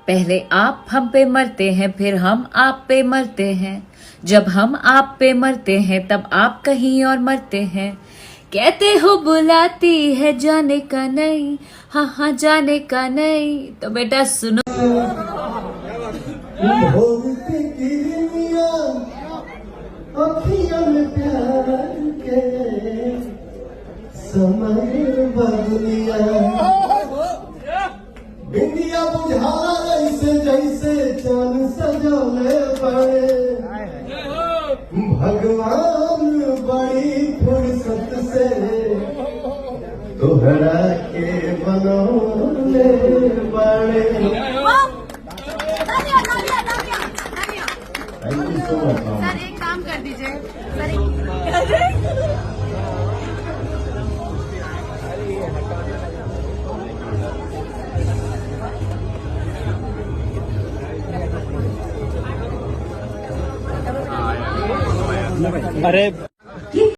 पहले आप हम पे मरते हैं, फिर हम आप पे मरते हैं। जब हम आप पे मरते हैं तब आप कहीं और मरते हैं। कहते हो बुलाती है जाने का नहीं, हाँ हाँ जाने का नहीं। तो बेटा सुनो, बिंदिया बुझाला ऐसे जैसे चांद सजौले पड़े। भगवान बड़ी फुर्सत से तोहरा के बनौले बड़े। सर एक काम कर दीजिए सर, अरे